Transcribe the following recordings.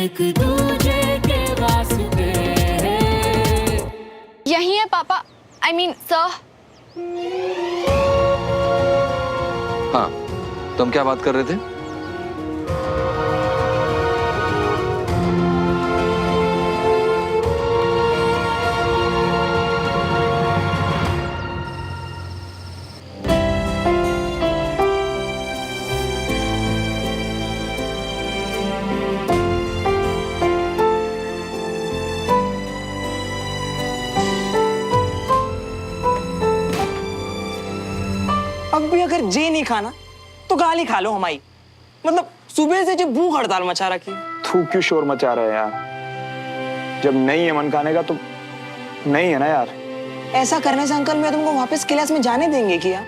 एक दूजे के वास्ते। यही है पापा, I mean सर। हाँ, तो हम क्या बात कर रहे थे? अब भी अगर जे नहीं खाना तो गाली खा लो हमारी। मतलब सुबह से जो भूख हड़ताल मचा रखी। तू क्यों शोर मचा रहा है यार? जब नहीं है मन खाने का तो नहीं है ना यार। ऐसा करने से अंकल मैं तुमको वापस क्लास में जाने देंगे क्या?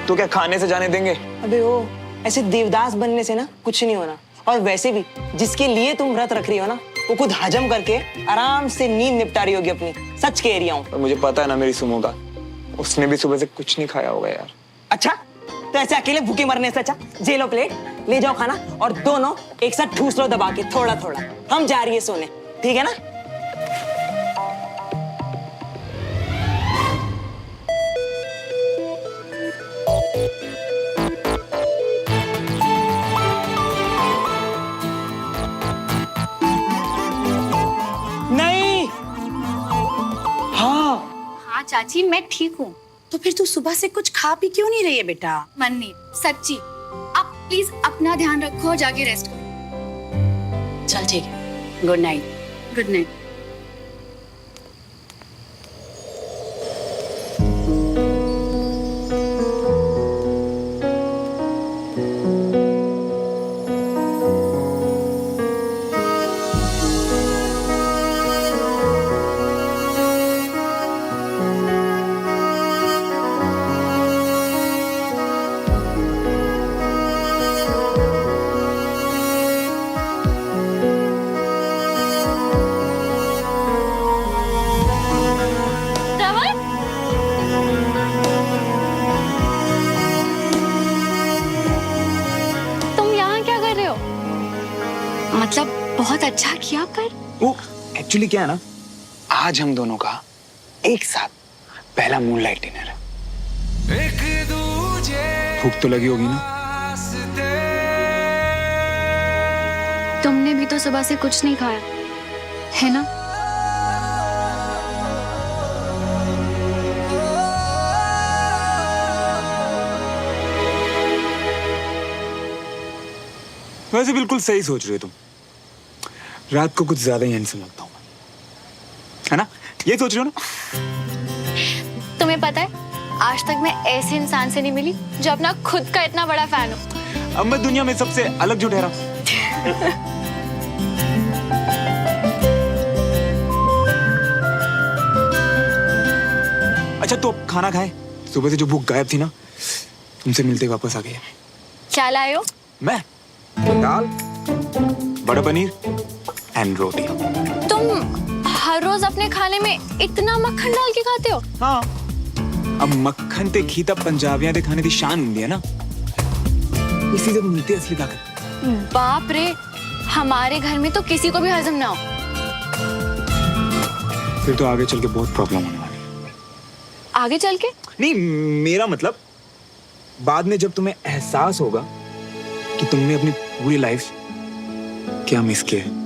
तो क्या खाने से जाने देंगे? अबे ओ, ऐसे देवदास बनने से ना कुछ नहीं होना। और वैसे भी जिसके लिए तुम व्रत रख रही हो ना, वो खुद हजम करके आराम से नींद निपटा रही होगी अपनी। सच कह रही हूँ। और मुझे पता है ना मेरी सुमो का, उसने भी सुबह से कुछ नहीं खाया होगा यार। अच्छा, तो ऐसे अकेले भूखे मरने से अच्छा जे लो प्लेट, ले जाओ खाना और दोनों एक साथ ठूस लो दबा के थोड़ा थोड़ा। हम जा रही है सोने, ठीक है ना? नहीं। हाँ हाँ चाची, मैं ठीक हूँ। तो फिर तू सुबह से कुछ खा पी क्यों नहीं रही है बेटा? मन नहीं, सच्ची। आप प्लीज अपना ध्यान रखो और जाके रेस्ट करो। चल ठीक है, गुड नाइट। Good night. मतलब बहुत अच्छा किया पर वो एक्चुअली क्या है ना, आज हम दोनों का एक साथ पहला मूनलाइट डिनर है। भूख तो लगी होगी ना? तुमने भी तो सुबह से कुछ नहीं खाया है ना? वैसे बिल्कुल सही सोच रहे हो तुम। रात को कुछ ज्यादा ही हैंडसम लगता हूँ, है ना? ये सोच रहे हो ना? तुम्हें पता है, आज तक मैं ऐसे इंसान से नहीं मिली जो अपना खुद का इतना बड़ा फैन हो। अब मैं दुनिया में सबसे अलग जो ठहरा। अच्छा तो अब खाना खाए। सुबह से जो भूख गायब थी ना, तुमसे मिलते ही वापस आ गई है। क्या लाए हो? मैं दाल, बटर पनीर एंड रोटी। तुम हर रोज अपने खाने में इतना मक्खन डाल के खाते हो? हाँ, अब मक्खन ते घी ता पंजाबियां दे खाने दी शान हुंदी है ना, इसी से मिलती है असली ताकत। बाप रे, हमारे घर में तो किसी को भी हजम ना हो। फिर तो आगे चल के बहुत प्रॉब्लम होने वाली है। आगे चल के? नहीं, मेरा मतलब बाद में जब तुम्हें एहसास होगा कि तुमने अपनी पूरी लाइफ क्या मिस किया है।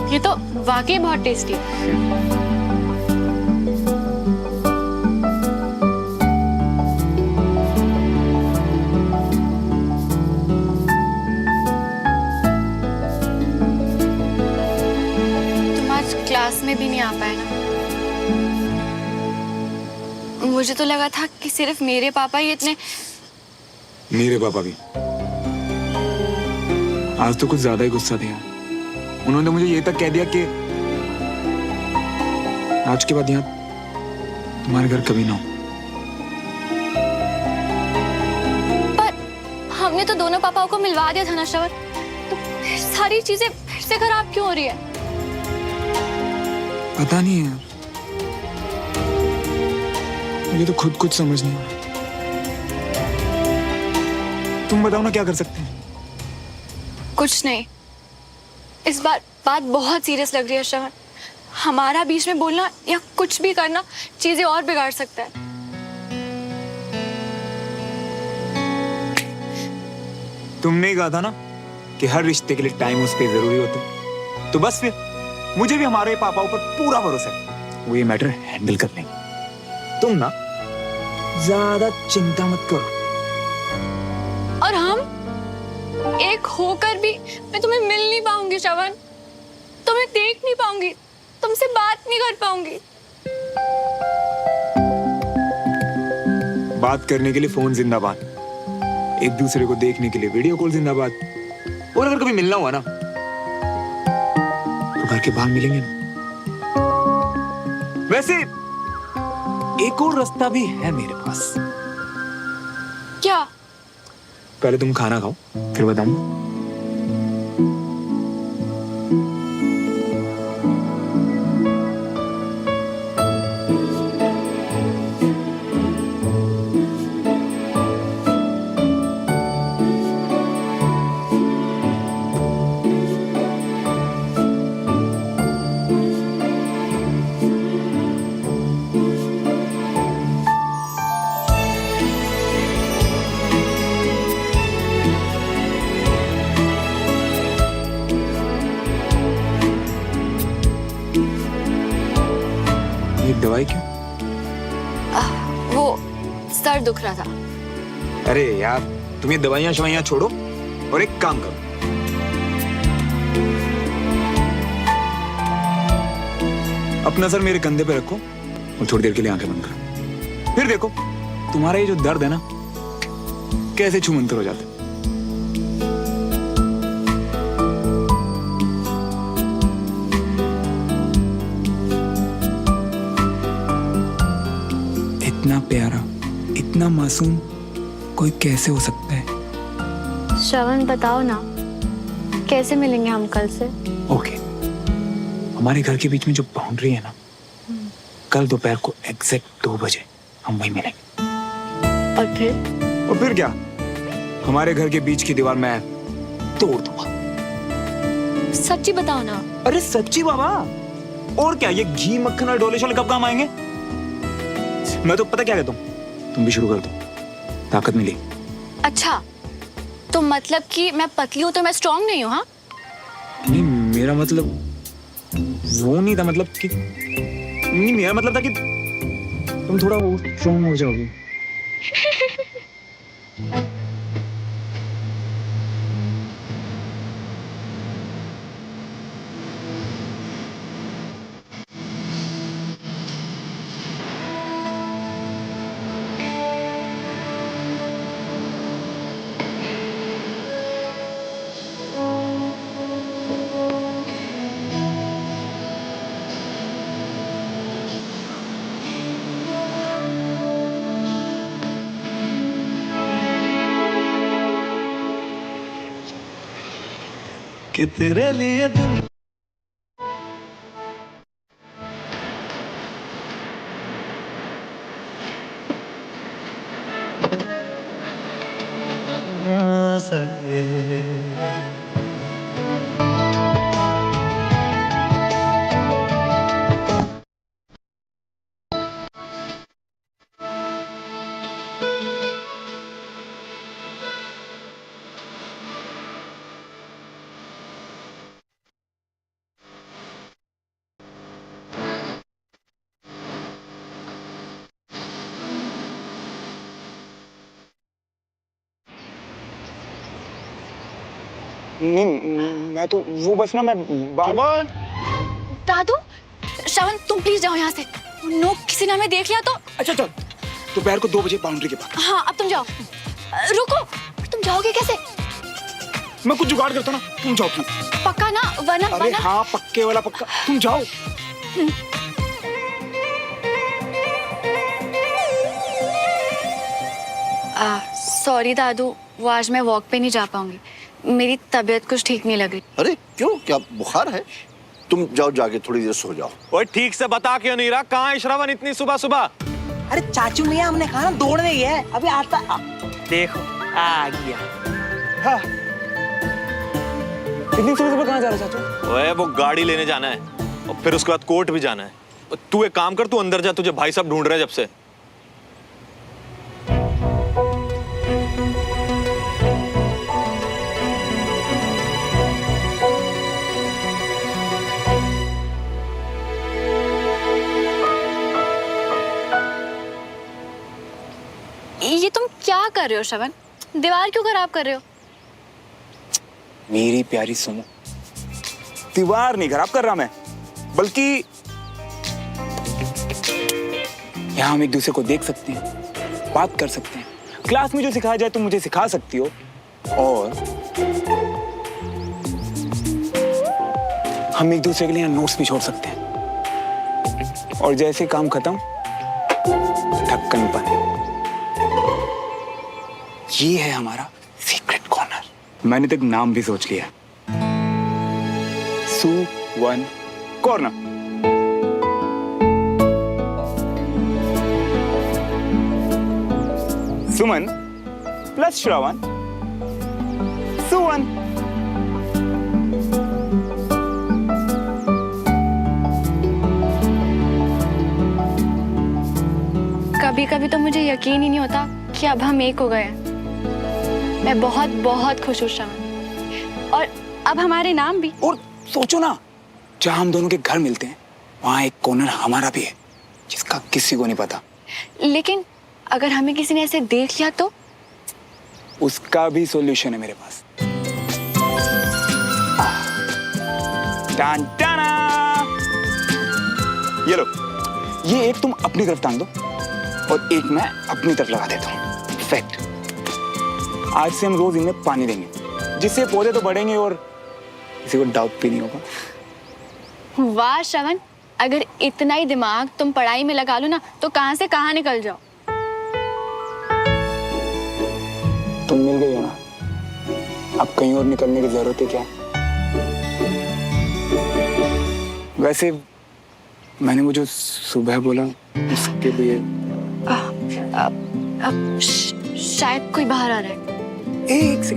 ये तो वाकई बहुत टेस्टी। तुम आज क्लास में भी नहीं आ पाए ना? मुझे तो लगा था कि सिर्फ मेरे पापा ही इतने। मेरे पापा भी आज तो कुछ ज्यादा ही गुस्सा दिया। उन्होंने मुझे ये तक कह दिया कि आज के बाद यहाँ तुम्हारे घर कभी ना हो। पर हमने तो दोनों पापाओं को मिलवा दिया था ना श्रवण, तो फिर सारी चीजें फिर से खराब क्यों हो रही है? पता नहीं यार, मुझे तो खुद कुछ समझ नहीं आ रहा। तुम बताओ ना क्या कर सकते हैं? कुछ नहीं। इस बार बात बहुत सीरियस लग रही है श्रवण। हमारा बीच में बोलना या कुछ भी करना चीजें और बिगाड़ सकता है। तुमने ही कहा था ना कि हर रिश्ते के लिए टाइम उस पे जरूरी होता है, तो बस फिर मुझे भी हमारे पापा ऊपर पूरा भरोसा है, वो ये मैटर हैंडल कर लेंगे। तुम ना ज्यादा चिंता मत करो। और हम एक होकर भी मैं तुम्हें मिल नहीं पाऊंगी श्रवण, तुम्हें देख नहीं पाऊंगी, तुमसे बात नहीं कर पाऊंगी। बात करने के लिए फोन जिंदाबाद, एक दूसरे को देखने के लिए वीडियो कॉल जिंदाबाद। और अगर कभी मिलना हुआ ना तो घर के बाहर मिलेंगे ना। वैसे एक और रास्ता भी है मेरे पास। क्या? पहले तुम खाना खाओ फिर बताऊं। ये दवाई क्यों? वो सर दुख रहा था। अरे यार तुम ये दवाइयां शवाइयां छोड़ो और एक काम करो, अपना सर मेरे कंधे पे रखो और थोड़ी देर के लिए आंखें बंद करो। फिर देखो तुम्हारा ये जो दर्द है ना कैसे छूमंतर हो जाता है। इतना प्यारा, इतना मासूम कोई कैसे हो सकता है? श्रवण बताओ ना, कैसे मिलेंगे हम कल से? ओके, हमारे घर के बीच में जो बाउंड्री है ना, कल दोपहर को एग्जैक्ट 2 बजे हम वहीं मिलेंगे। और फिर क्या, हमारे घर के बीच की दीवार मैं तोड़ दूंगा। सच्ची बताओ ना। अरे सच्ची बाबा, और क्या, ये घी मक्खन और डोले शोले कब काम आएंगे? मैं तो पता क्या कहता हूँ, तुम भी शुरू कर दो, ताकत मिली। अच्छा तो मतलब कि मैं पतली हूँ तो मैं स्ट्रांग नहीं हूँ? हाँ नहीं मेरा मतलब वो नहीं था, मतलब कि नहीं, मेरा मतलब था कि तुम थोड़ा वो स्ट्रांग हो जाओगे। कि तेरे लिए दिल ना सके। नहीं मैं तो वो बस ना मैं दादू, श्रवण तुम प्लीज जाओ यहाँ से। नो, किसी ने हमें देख लिया तो। अच्छा चल, दोपहर को 2 बजे बाउंड्री के पास। हाँ अब तुम जाओ। रुको, तुम जाओगे कैसे? मैं कुछ जुगाड़ करता ना, तुम जाओ प्लीज। पक्का ना? वरना अरे हाँ पक्के वाला पक्का, तुम जाओ। सॉरी दादू, वो आज मैं वॉक पे नहीं जा पाऊंगी, मेरी तबीयत कुछ ठीक नहीं लग रही। अरे क्यों, क्या बुखार है? तुम जाओ, जाके थोड़ी देर सो जाओ। ओए ठीक से बता क्यों नहीं रहा, कहाँ है श्रवण इतनी सुबह सुबह? अरे चाचू मियाँ हमने कहा ना दौड़ने गया है, अभी आता देखो आ गया। हाँ। इतनी सुबह सुबह कहाँ जा रहे हो चाचू? ओए वो गाड़ी लेने जाना है और फिर उसके बाद कोर्ट भी जाना है। और तू एक काम कर, तू अंदर जा, तुझे भाई साहब ढूंढ रहे हैं जब से। ये तुम क्या कर रहे हो श्रवण? दीवार क्यों खराब कर रहे हो? मेरी प्यारी सुनो, दीवार नहीं खराब कर रहा मैं, बल्कि यहाँ हम एक दूसरे को देख सकते हैं, बात कर सकते हैं। क्लास में जो सिखाया जाए तुम मुझे सिखा सकती हो, और हम एक दूसरे के लिए नोट्स भी छोड़ सकते हैं। और जैसे काम खत्म, ढक्कन बंद। ये है हमारा सीक्रेट कॉर्नर। मैंने तक नाम भी सोच लिया, सु-वन कॉर्नर। सुमन प्लस श्रवण, सु-वन। कभी कभी तो मुझे यकीन ही नहीं होता कि अब हम एक हो गए हैं। मैं बहुत बहुत खुश हूँ श्रवण, और अब हमारे नाम भी। और सोचो ना, जहाँ हम दोनों के घर मिलते हैं वहाँ एक कॉर्नर हमारा भी है, जिसका किसी को नहीं पता। लेकिन अगर हमें किसी ने ऐसे देख लिया तो? उसका भी सॉल्यूशन है मेरे पास। टान टाना। ये लो, ये एक तुम अपनी तरफ टांग दो और एक मैं अपनी तरफ लगा देता हूँ। परफेक्ट। आज से हम रोज इनमें पानी देंगे, जिससे पौधे तो बढ़ेंगे और किसी को डाउट भी नहीं होगा। वाह श्रवण, अगर इतना ही दिमाग तुम पढ़ाई में लगा लो ना तो कहां से कहां निकल जाओ। तुम मिल गई हो ना, अब कहीं और निकलने की जरूरत है क्या? वैसे मैंने वो जो सुबह बोला उसके लिए शायद कोई बाहर आ रहा है। एक से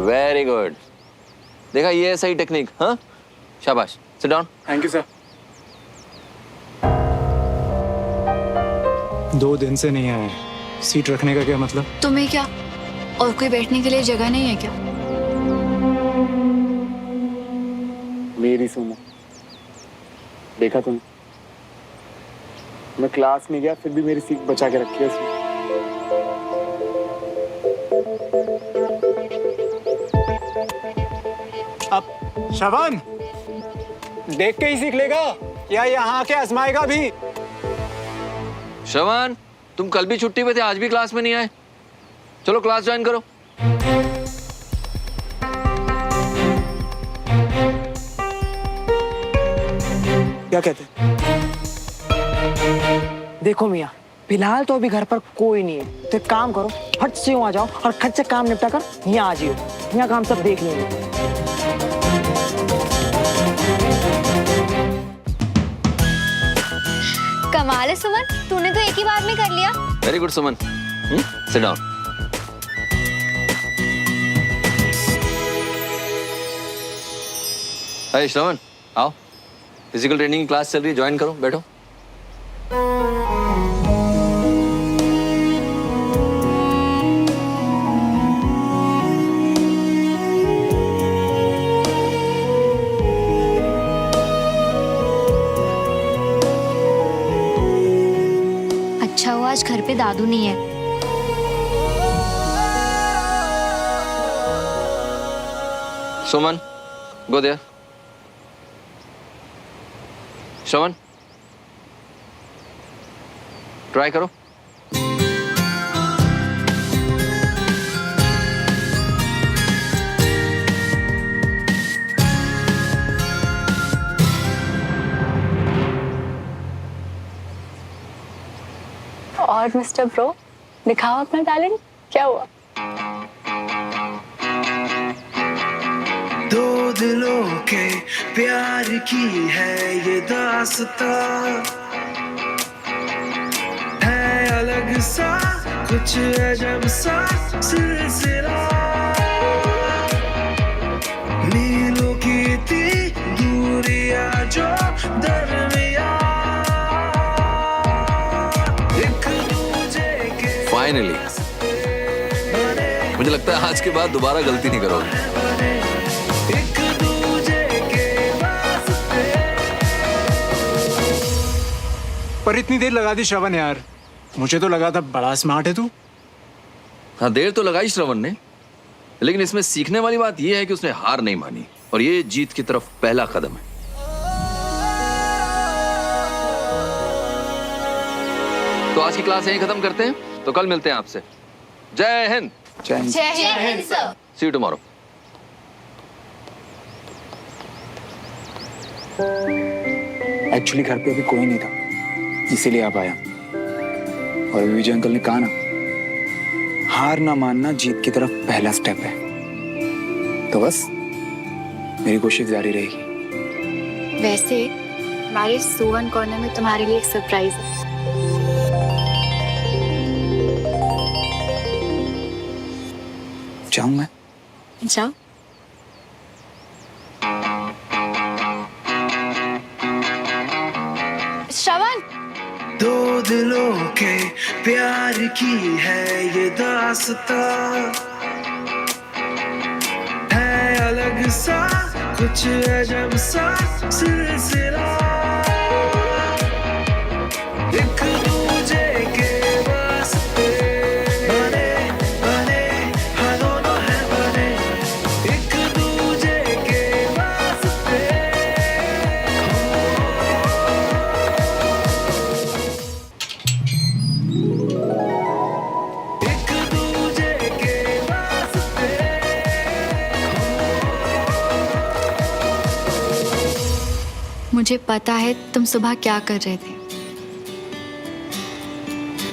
वेरी गुड। देखा, ये है सही टेक्निक। हाँ, शाबाश। Sit down. Thank you sir. 2 दिन से नहीं आए, सीट रखने का क्या मतलब? तुम्हें क्या और कोई बैठने के लिए जगह नहीं है क्या? मेरी सुनो, देखा तुम, मैं क्लास में गया फिर भी मेरी सीट बचा के रखी है उसने। अब श्रवण देख के ही सीख लेगा या यहाँ आके आजमाएगा भी? श्रवण, तुम कल भी छुट्टी पे थे, आज भी क्लास में नहीं आए। चलो क्लास ज्वाइन करो। क्या कहते? देखो मियाँ, फिलहाल तो अभी घर पर कोई नहीं है, तो एक काम करो, फट से यूं आ जाओ और खट से काम निपटा कर यहाँ आ जाओ। यहाँ काम सब देख लेंगे। कमाल है सुमन, तूने तो एक ही बार में कर लिया। Very good Suman. Sit down. Hi Shravan, आओ। फिजिकल ट्रेनिंग क्लास चल रही है, ज्वाइन करो, बैठो। अच्छा हुआ आज घर पे दादू नहीं है। सुमन, गो देयर। श्रवण, ट्राई करो। और मिस्टर ब्रो, दिखाओ अपना टैलेंट, क्या हुआ? दिलों के प्यार की है ये दास्तां, है अलग सा कुछ अजब सा सिलसिला, मीलों की थी दूरियां जो दरमिया, एक दूजे के फाइनली मुझे लगता है आज के बाद दोबारा गलती नहीं करोगे। एक दूजे के वास्ते। पर इतनी देर लगा दी श्रवण यार, मुझे तो लगा था बड़ा स्मार्ट है तू। हाँ, देर तो लगाई श्रवण ने, लेकिन इसमें सीखने वाली बात यह है कि उसने हार नहीं मानी और ये जीत की तरफ पहला कदम है। तो आज की क्लास यहीं खत्म करते हैं, तो कल मिलते हैं आपसे। जय हिंद। जय हिंद। जय Hind sir. See you tomorrow. Actually घर पे अभी कोई नहीं था, इसीलिए आप आया। और विजय अंकल ने कहा ना, हार ना मानना जीत की तरफ पहला स्टेप है। तो बस मेरी कोशिश जारी रहेगी। वैसे हमारे सुवन कॉर्नर में तुम्हारे लिए एक सरप्राइज है। जाऊं मैं? जाओ। श्रवण, दो दिलों के प्यार की है ये दास्तां, है अलग सा कुछ अजब सा सिलसिला, एक दूजे के वास्ते बने बने हाँ दोनों है बने, एक दूजे के वास्ते। एक दूजे के वास्ते। मुझे पता है तुम सुबह क्या कर रहे थे।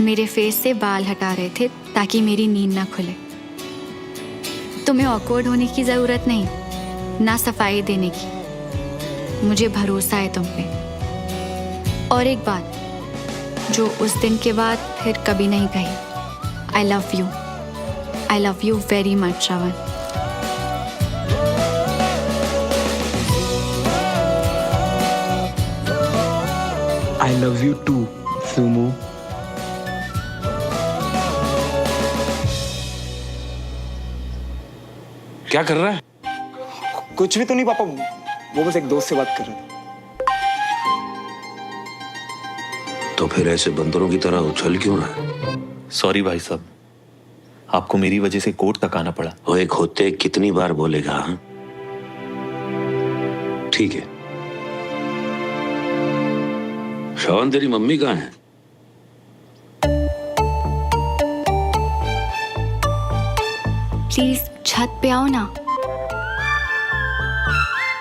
मेरे फेस से बाल हटा रहे थे ताकि मेरी नींद ना खुले। तुम्हें ऑकवर्ड होने की जरूरत नहीं, ना सफाई देने की। मुझे भरोसा है तुम पे। और एक बात जो उस दिन के बाद फिर कभी नहीं कही, I love you. I love you very much Shravan. I love you too सुमो। क्या कर रहा है? कुछ भी तो नहीं पापा, वो बस एक दोस्त से बात कर रहे थे। तो फिर ऐसे बंदरों की तरह उछल क्यों रहा है? सॉरी भाई साहब, आपको मेरी वजह से कोर्ट तक आना पड़ा। वो एक होते कितनी बार बोलेगा? हाँ ठीक है। श्रवण, तेरी मम्मी कहाँ है? प्लीज छत पे आओ ना।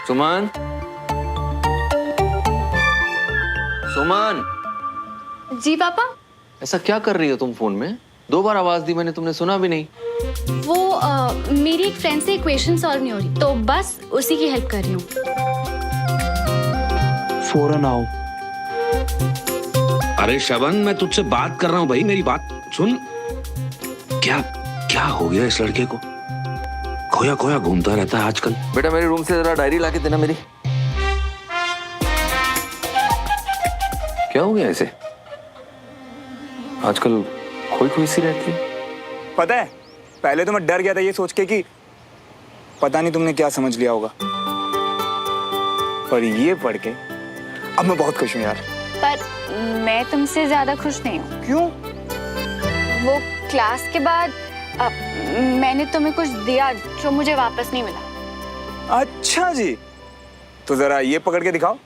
सुमन, सुमन, जी पापा। ऐसा क्या कर रही हो तुम फोन में? 2 बार आवाज दी मैंने, तुमने सुना भी नहीं। वो मेरी एक फ्रेंड से इक्वेशन सॉल्व नहीं हो रही, तो बस उसी की हेल्प कर रही हूँ। फौरन आओ। अरे श्रवण, मैं तुझसे बात कर रहा हूँ भाई, मेरी बात सुन। क्या क्या हो गया इस लड़के को? खोया खोया घूमता रहता है आजकल। बेटा मेरे रूम से जरा डायरी लाके देना मेरी। क्या हो गया इसे? आजकल खोई खोई सी रहती है। पता है, पहले तो मैं डर गया था ये सोच के कि पता नहीं तुमने क्या समझ लिया होगा, पर ये पढ़ के अब मैं बहुत खुश हूँ यार। पर मैं तुमसे ज्यादा खुश नहीं हूँ। क्यों? वो क्लास के बाद मैंने तुम्हें कुछ दिया जो मुझे वापस नहीं मिला। अच्छा जी, तो जरा ये पकड़ के दिखाओ।